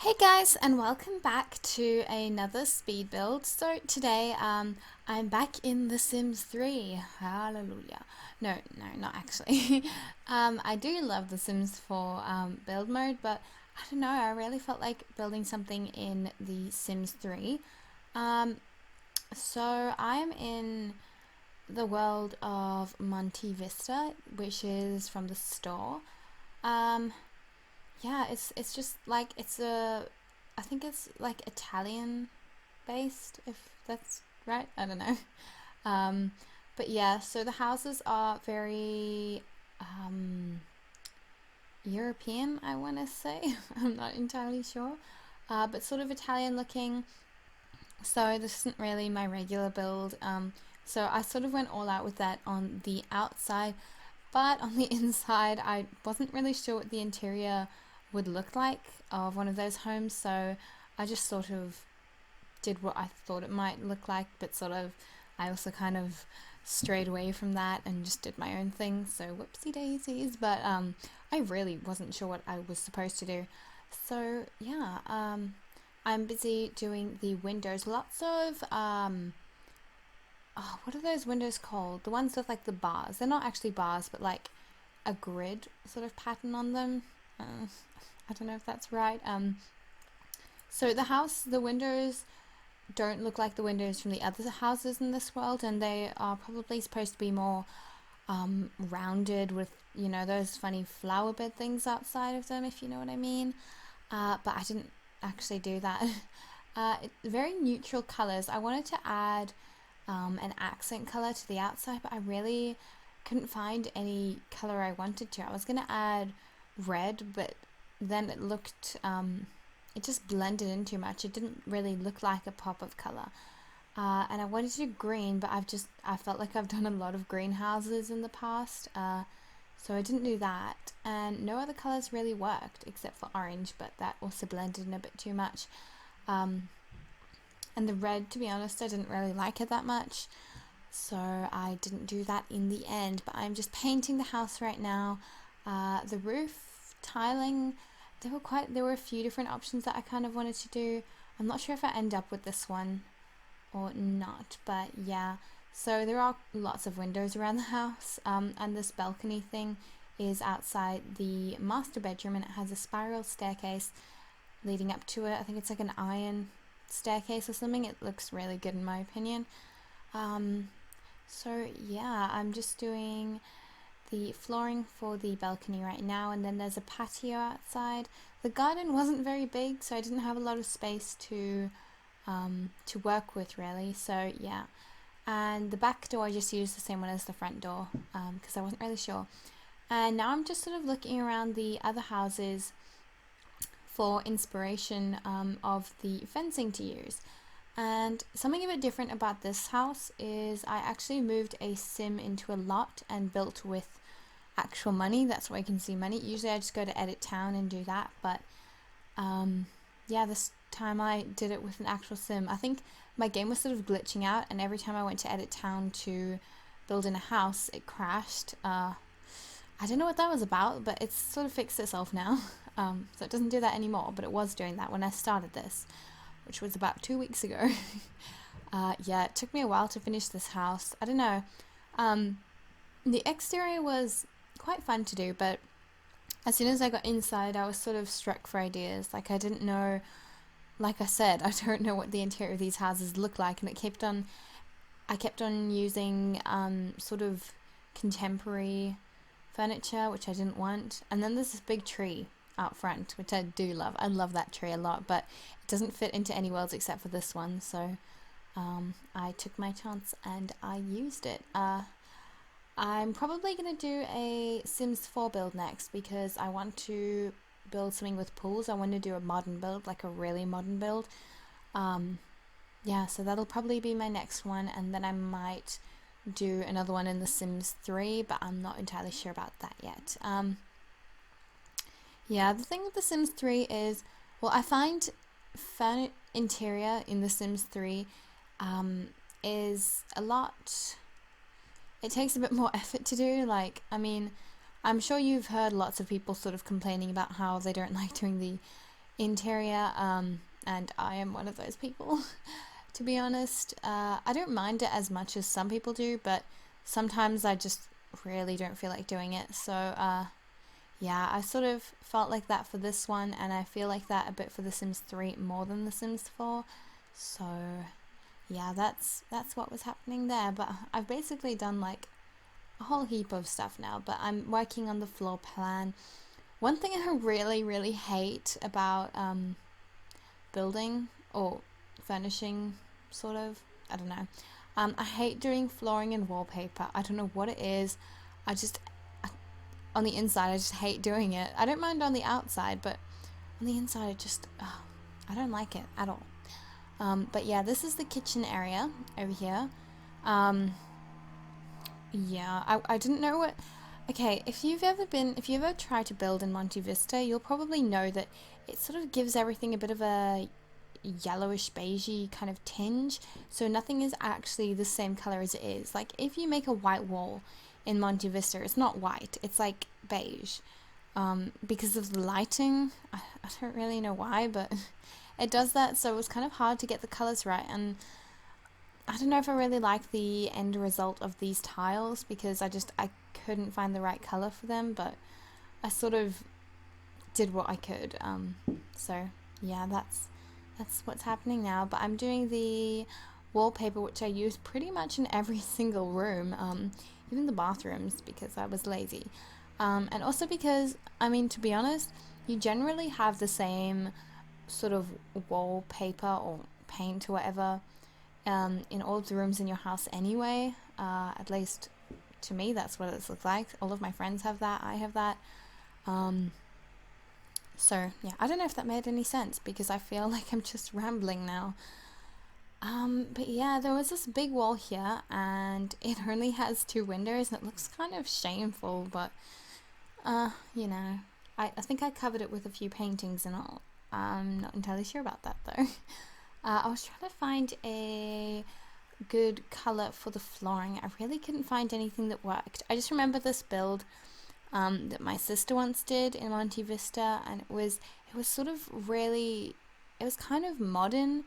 Hey guys, and welcome back to another speed build. So today, I'm back in The Sims 3. Hallelujah. No, not actually. I do love The Sims 4 build mode, but I don't know. I really felt like building something in The Sims 3. Um, so I'm in the world of Monte Vista, which is from the store. Um, yeah, it's just like I think it's like Italian based, if that's right. I don't know. Um, but yeah, so the houses are very European, I want to say. I'm not entirely sure, but sort of Italian looking. So this isn't really my regular build. So I sort of went all out with that on the outside, but on the inside, I wasn't really sure what the interior would look like of one of those homes, so I just sort of did what I thought it might look like, but sort of I also kind of strayed away from that and just did my own thing, so whoopsie daisies, but I really wasn't sure what I was supposed to do. So yeah, I'm busy doing the windows. Lots of oh, what are those windows called? The ones with like the bars. They're not actually bars, but like a grid sort of pattern on them. I don't know if that's right. So the windows don't look like the windows from the other houses in this world, and they are probably supposed to be more rounded with, those funny flower bed things outside of them, if you know what I mean. But I didn't actually do that. Very neutral colors. I wanted to add an accent color to the outside, but I really couldn't find any color I wanted to. I was going to add red, but then it just blended in too much. It didn't really look like a pop of color. And I wanted to do green, but I felt like I've done a lot of greenhouses in the past, so I didn't do that. And no other colors really worked except for orange, but that also blended in a bit too much. And the red, to be honest, I didn't really like it that much, so I didn't do that in the end. But I'm just painting the house right now. The roof tiling, there were a few different options that I kind of wanted to do. I'm not sure if I end up with this one or not, but yeah. So there are lots of windows around the house, and this balcony thing is outside the master bedroom, and it has a spiral staircase leading up to it. I think it's like an iron staircase or something. It looks really good in my opinion. So yeah, I'm just doing the flooring for the balcony right now, and then there's a patio outside. The garden wasn't very big, so I didn't have a lot of space to work with really. So yeah, and the back door I just used the same one as the front door because I wasn't really sure. And now I'm just sort of looking around the other houses for inspiration of the fencing to use. And something a bit different about this house is I actually moved a sim into a lot and built with actual money. That's where I can see money. Usually I just go to edit town and do that, but yeah, this time I did it with an actual sim. I think my game was sort of glitching out, and every time I went to edit town to build in a house, it crashed. I don't know what that was about, but it's sort of fixed itself now. So it doesn't do that anymore, but it was doing that when I started this, which was about 2 weeks ago. Yeah, it took me a while to finish this house. I don't know. The exterior was quite fun to do, but as soon as I got inside, I was sort of struck for ideas. Like, I didn't know, like I said, I don't know what the interior of these houses look like, and I kept on using sort of contemporary furniture, which I didn't want. And then there's this big tree out front, which I do love. I love that tree a lot, but it doesn't fit into any worlds except for this one, so I took my chance and I used it. I'm probably going to do a Sims 4 build next because I want to build something with pools. I want to do a modern build, like a really modern build. Yeah, so that'll probably be my next one, and then I might do another one in The Sims 3, but I'm not entirely sure about that yet. Yeah, the thing with The Sims 3 is, well, I find interior in The Sims 3 is a lot. It takes a bit more effort to do. Like, I mean, I'm sure you've heard lots of people sort of complaining about how they don't like doing the interior, and I am one of those people. To be honest, I don't mind it as much as some people do, but sometimes I just really don't feel like doing it. So yeah, I sort of felt like that for this one, and I feel like that a bit for The Sims 3 more than The Sims 4. So yeah, that's what was happening there. But I've basically done like a whole heap of stuff now, but I'm working on the floor plan. One thing I really, really hate about building or furnishing, sort of, I don't know. I hate doing flooring and wallpaper. I don't know what it is. I just, on the inside, I just hate doing it. I don't mind on the outside, but on the inside, I don't like it at all. But yeah, this is the kitchen area over here. Yeah, I didn't know what. Okay, if you've ever tried to build in Monte Vista, you'll probably know that it sort of gives everything a bit of a yellowish beigey kind of tinge, so nothing is actually the same color as it is. Like if you make a white wall in Monte Vista, it's not white, it's like beige, because of the lighting. I don't really know why, but it does that, so it was kind of hard to get the colors right, and I don't know if I really like the end result of these tiles because I couldn't find the right color for them, but I sort of did what I could. So yeah, that's what's happening now. But I'm doing the wallpaper, which I use pretty much in every single room, even the bathrooms, because I was lazy. And also because, I mean, to be honest, you generally have the same sort of wallpaper or paint or whatever in all of the rooms in your house anyway. At least to me, that's what it looks like. All of my friends have that. I have that. So yeah, I don't know if that made any sense because I feel like I'm just rambling now. But yeah, there was this big wall here, and it only has 2 windows, and it looks kind of shameful. But you know, I think I covered it with a few paintings and all. I'm not entirely sure about that though. I was trying to find a good colour for the flooring. I really couldn't find anything that worked. I just remember this build that my sister once did in Monte Vista, and it was sort of really, it was kind of modern,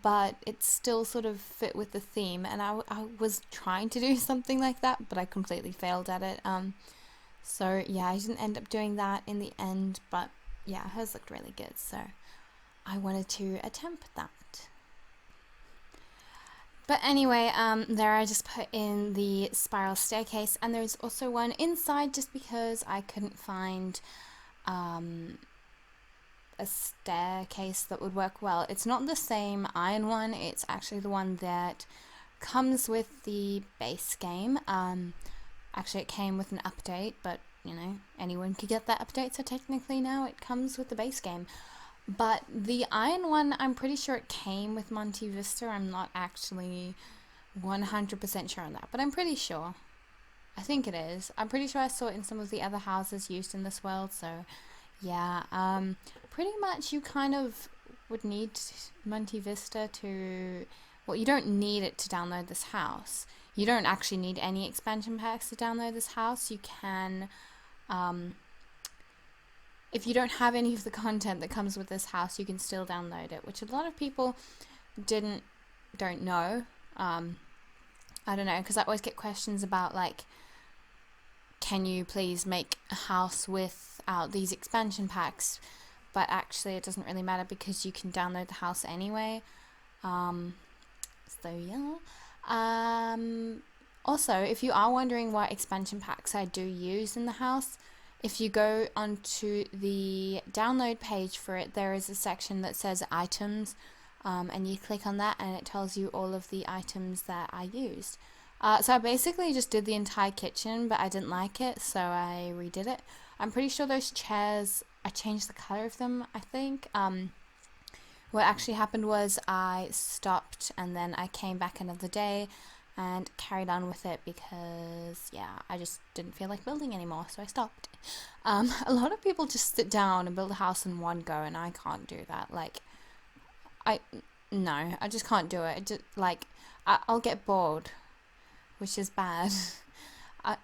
but it still sort of fit with the theme, and I was trying to do something like that, but I completely failed at it. So yeah, I didn't end up doing that in the end, but yeah, hers looked really good, so I wanted to attempt that. But anyway, there I just put in the spiral staircase, and there's also one inside just because I couldn't find a staircase that would work well. It's not the same iron one, it's actually the one that comes with the base game. Actually it came with an update, but you know, anyone could get that update, so technically now it comes with the base game. But the iron one, I'm pretty sure it came with Monte Vista. I'm not actually 100% sure on that, but I'm pretty sure. I think it is. I'm pretty sure I saw it in some of the other houses used in this world, so yeah. Pretty much you kind of would need Monte Vista to... Well, you don't need it to download this house. You don't actually need any expansion packs to download this house. You can... if you don't have any of the content that comes with this house, you can still download it, which a lot of people don't know. I don't know, because I always get questions about, like, can you please make a house without these expansion packs? But actually, it doesn't really matter because you can download the house anyway. So yeah. Also, if you are wondering what expansion packs I do use in the house, if you go onto the download page for it, there is a section that says items, and you click on that and it tells you all of the items that I used. So I basically just did the entire kitchen, but I didn't like it, so I redid it. I'm pretty sure those chairs, I changed the color of them, I think. What actually happened was I stopped and then I came back another day and carried on with it because, yeah, I just didn't feel like building anymore, so I stopped. A lot of people just sit down and build a house in one go, and I can't do that. Like, no, I just can't do it. It just, like, I'll get bored, which is bad.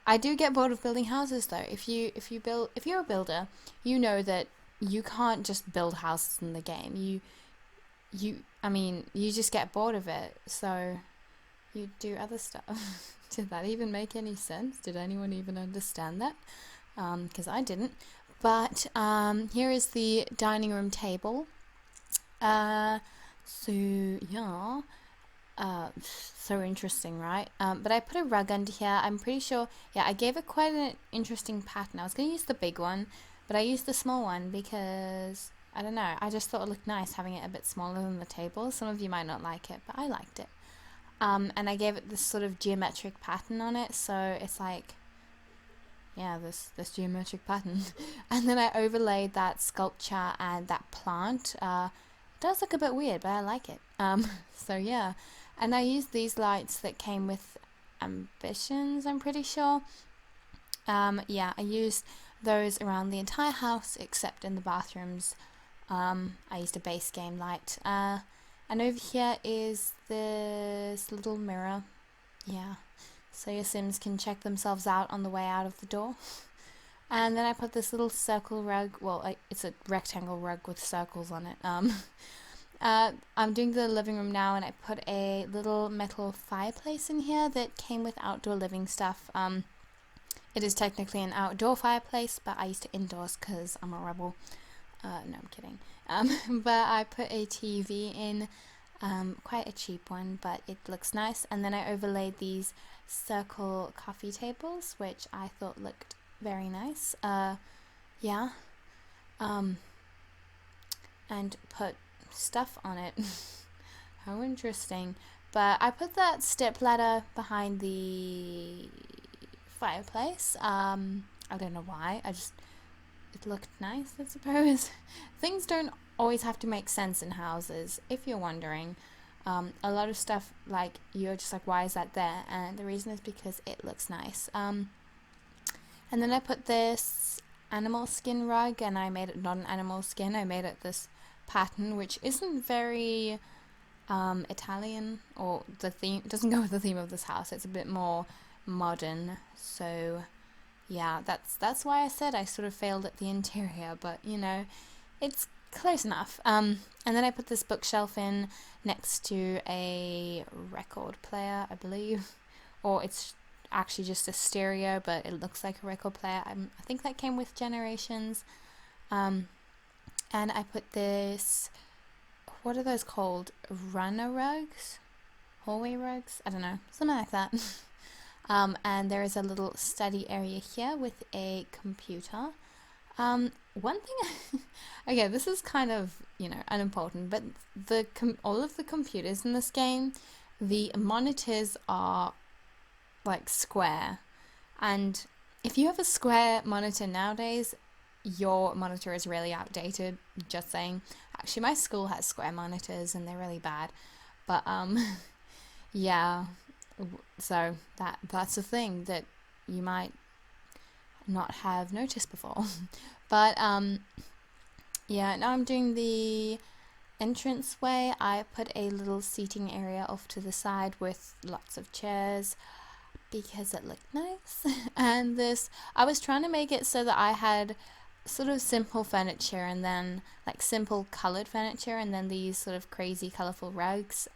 I do get bored of building houses though. If you're a builder, you know that you can't just build houses in the game. You just get bored of it, so you do other stuff. Did that even make any sense? Did anyone even understand that? Because I didn't. But here is the dining room table. So yeah, so interesting, right? But I put a rug under here. I'm pretty sure, yeah, I gave it quite an interesting pattern. I was going to use the big one, but I used the small one because, I don't know, I just thought it looked nice having it a bit smaller than the table. Some of you might not like it, but I liked it. And I gave it this sort of geometric pattern on it, so it's like, yeah, this geometric pattern. And then I overlaid that sculpture and that plant. It does look a bit weird, but I like it. So yeah. And I used these lights that came with Ambitions, I'm pretty sure. Yeah, I used those around the entire house except in the bathrooms. I used a base game light. And over here is this little mirror. Yeah. So your Sims can check themselves out on the way out of the door. And then I put this little circle rug. Well, it's a rectangle rug with circles on it. I'm doing the living room now, and I put a little metal fireplace in here that came with outdoor living stuff. It is technically an outdoor fireplace, but I used it indoors because I'm a rebel. No, I'm kidding. But I put a TV in, quite a cheap one, but it looks nice. And then I overlaid these circle coffee tables, which I thought looked very nice. Yeah. And put stuff on it. How interesting. But I put that step ladder behind the fireplace. I don't know why. It looked nice, I suppose. Things don't always have to make sense in houses, if you're wondering. A lot of stuff, like, you're just like, why is that there? And the reason is because it looks nice. And then I put this animal skin rug, and I made it not an animal skin. I made it this pattern, which isn't very Italian, or the theme doesn't go with the theme of this house. It's a bit more modern. So yeah, that's why I said I sort of failed at the interior, but you know, it's close enough. And then I put this bookshelf in next to a record player, I believe, or it's actually just a stereo, but it looks like a record player. I think that came with Generations. And I put this, what are those called? Runner rugs? Hallway rugs? I don't know, something like that. And there is a little study area here with a computer. One thing, okay, this is kind of, unimportant, but all of the computers in this game, the monitors are like square. And if you have a square monitor nowadays, your monitor is really outdated, just saying. Actually, my school has square monitors and they're really bad. But, yeah, so that's a thing that you might not have noticed before. But, yeah, now I'm doing the entranceway. I put a little seating area off to the side with lots of chairs because it looked nice. And I was trying to make it so that I had sort of simple furniture and then like simple colored furniture and then these sort of crazy colorful rugs.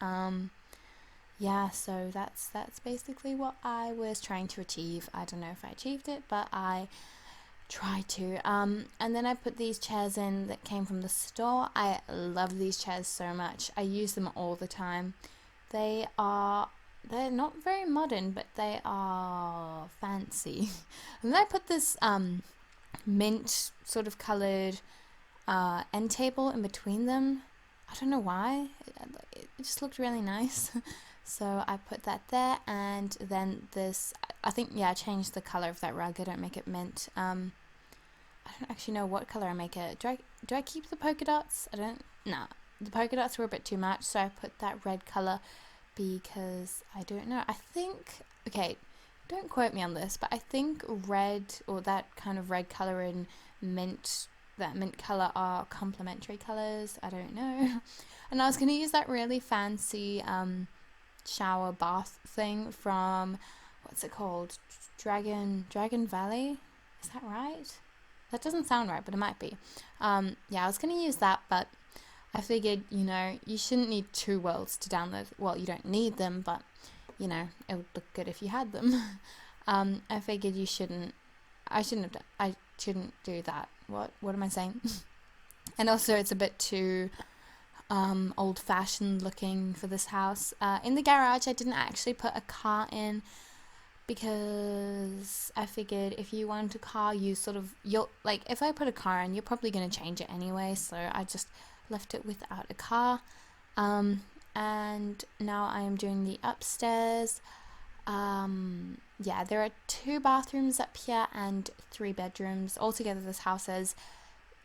Yeah, so that's basically what I was trying to achieve. I don't know if I achieved it, but I tried to. And then I put these chairs in that came from the store. I love these chairs so much. I use them all the time. They're not very modern, but they are fancy. And then I put this mint sort of colored end table in between them. I don't know why. It just looked really nice. So I put that there, and then this, I think, yeah, I changed the color of that rug. I don't make it mint. I don't actually know what color I make it. Do I keep the polka dots? No. The polka dots were a bit too much, so I put that red color because I don't know. I think, okay, don't quote me on this, but I think red, or that kind of red color and that mint color are complementary colors. I don't know. And I was going to use that really fancy shower bath thing from, what's it called? Dragon Valley? Is that right? That doesn't sound right, but it might be. Yeah, I was going to use that, but I figured, you shouldn't need two worlds to download. Well, you don't need them, but, it would look good if you had them. I figured I shouldn't do that. What am I saying? And also, it's a bit too old-fashioned looking for this house. In the garage, I didn't actually put a car in because I figured if you want a car, if I put a car in, you're probably going to change it anyway, so I just left it without a car. And now I am doing the upstairs. Yeah, there are 2 bathrooms up here and 3 bedrooms. Altogether, this house has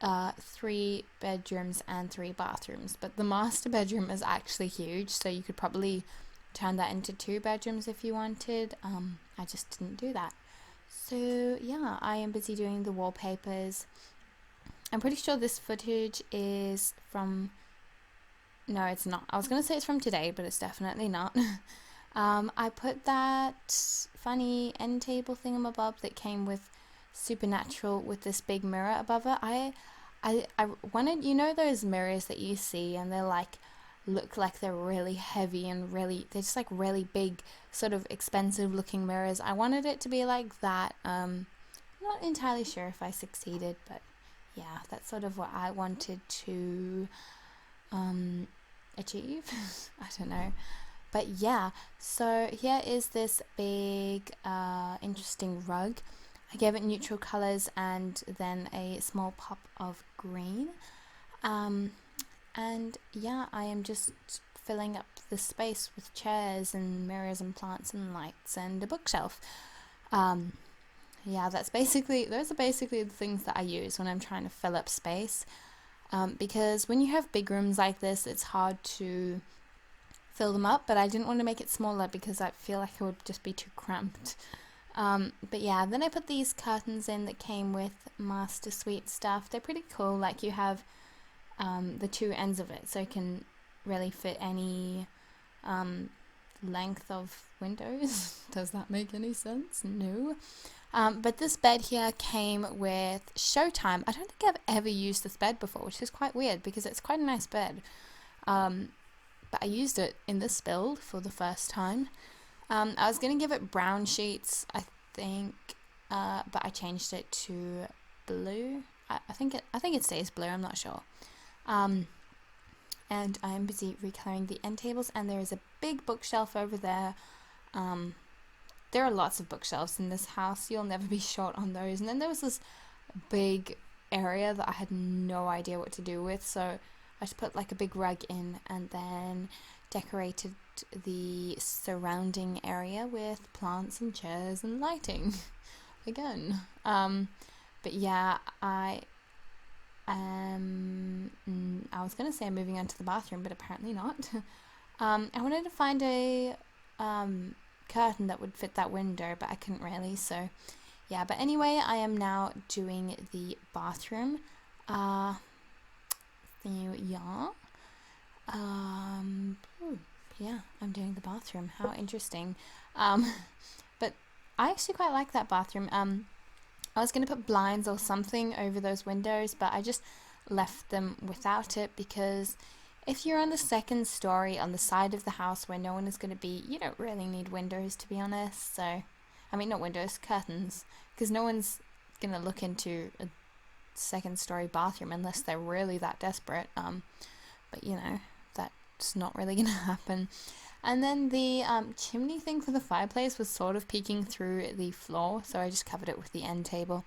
3 bedrooms and 3 bathrooms, but the master bedroom is actually huge, so you could probably turn that into 2 bedrooms if you wanted. I just didn't do that. So yeah, I am busy doing the wallpapers. I'm pretty sure this footage is from... No, it's not. I was going to say it's from today, but it's definitely not. I put that funny end table thingamabob that came with Supernatural with this big mirror above it. I wanted, those mirrors that you see and they're look like they're really heavy and they're just really big, sort of expensive looking mirrors. I wanted it to be like that. Not entirely sure if I succeeded, but yeah, that's sort of what I wanted to achieve. I don't know. But yeah, so here is this big interesting rug. I gave it neutral colors and then a small pop of green. And yeah, I am just filling up the space with chairs and mirrors and plants and lights and a bookshelf. Yeah, those are basically the things that I use when I'm trying to fill up space. Because when you have big rooms like this, it's hard to fill them up, but I didn't want to make it smaller because I feel like it would just be too cramped. But yeah, then I put these curtains in that came with Master Suite stuff. They're pretty cool, you have the 2 ends of it, so it can really fit any length of windows. Does that make any sense? No. But this bed here came with Showtime. I don't think I've ever used this bed before, which is quite weird because it's quite a nice bed. But I used it in this build for the first time. I was going to give it brown sheets, I think, but I changed it to blue. I think it stays blue, I'm not sure. And I am busy recoloring the end tables, and there is a big bookshelf over there. There are lots of bookshelves in this house. You'll never be short on those. And then there was this big area that I had no idea what to do with, so I just put a big rug in and then decorated the surrounding area with plants and chairs and lighting again. But yeah, I was gonna say I'm moving on to the bathroom, but apparently not. I wanted to find a curtain that would fit that window, but I couldn't really, so yeah. But anyway, I am now doing the bathroom. Yeah. Yeah, I'm doing the bathroom. How interesting. But I actually quite like that bathroom. I was going to put blinds or something over those windows, but I just left them without it because if you're on the 2nd story on the side of the house where no one is going to be, you don't really need windows, to be honest. So, I mean, not windows, curtains, because no one's going to look into a 2nd story bathroom unless they're really that desperate. But that's not really going to happen. And then the chimney thing for the fireplace was sort of peeking through the floor, so I just covered it with the end table.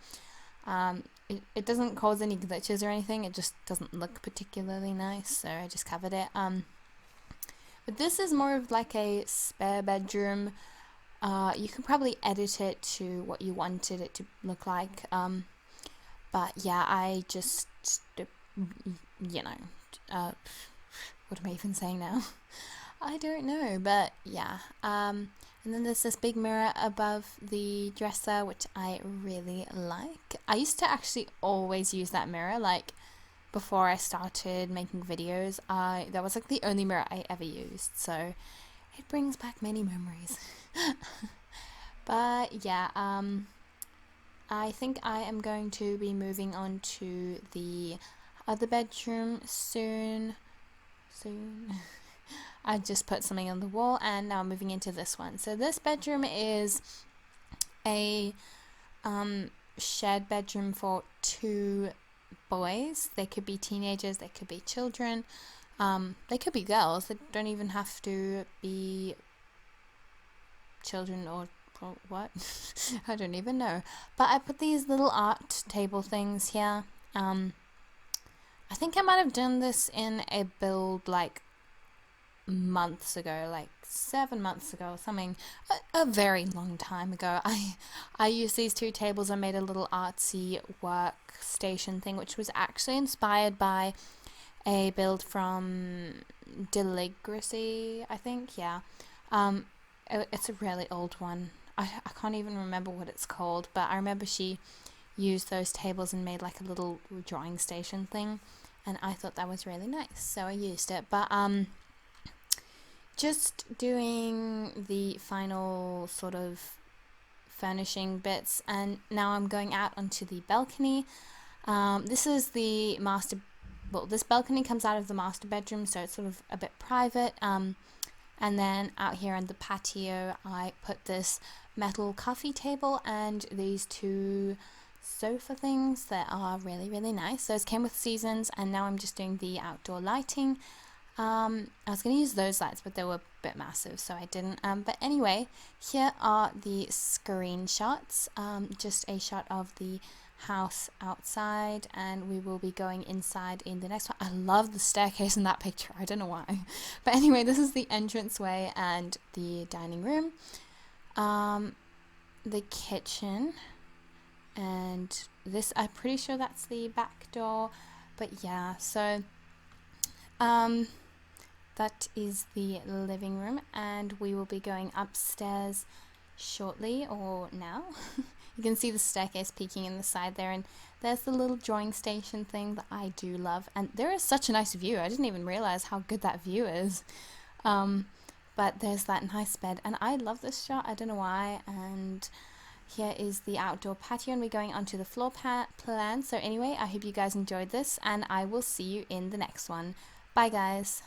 It doesn't cause any glitches or anything, it just doesn't look particularly nice, so I just covered it. But this is more of a spare bedroom. You can probably edit it to what you wanted it to look like. But yeah, I just, what am I even saying now? I don't know, but yeah. And then there's this big mirror above the dresser, which I really like. I used to actually always use that mirror, before I started making videos. That was the only mirror I ever used, so it brings back many memories. But yeah, I think I am going to be moving on to the other bedroom soon. I just put something on the wall and now I'm moving into this one. So this bedroom is a shared bedroom for two boys. They could be teenagers, they could be children, they could be girls. They don't even have to be children or what. I don't even know. But I put these little art table things here. I think I might have done this in a build like months ago, like 7 months ago or something, a very long time ago. I used these two tables. I made a little artsy workstation thing, which was actually inspired by a build from Deligracy, I think. Yeah, it's a really old one. I can't even remember what it's called, but I remember she used those tables and made like a little drawing station thing, and I thought that was really nice, so I used it. But just doing the final sort of furnishing bits, and now I'm going out onto the balcony. This is the master, well, this balcony comes out of the master bedroom, so it's sort of a bit private. And then out here on the patio, I put this metal coffee table and these two sofa things that are really, really nice. Those came with seasons, and now I'm just doing the outdoor lighting. I was going to use those lights, but they were a bit massive, so I didn't. But anyway, here are the screenshots. Just a shot of the house outside, and we will be going inside in the next one. I love the staircase in that picture. I don't know why. But anyway, this is the entranceway and the dining room. The kitchen, and this, I'm pretty sure that's the back door. But yeah, so that is the living room, and we will be going upstairs shortly, or now. You can see the staircase peeking in the side there, and there's the little drawing station thing that I do love, and there is such a nice view. I didn't even realize how good that view is. But there's that nice bed, and I love this shot. I don't know why. And here is the outdoor patio, and we're going onto the floor plan. So anyway, I hope you guys enjoyed this, and I will see you in the next one. Bye guys.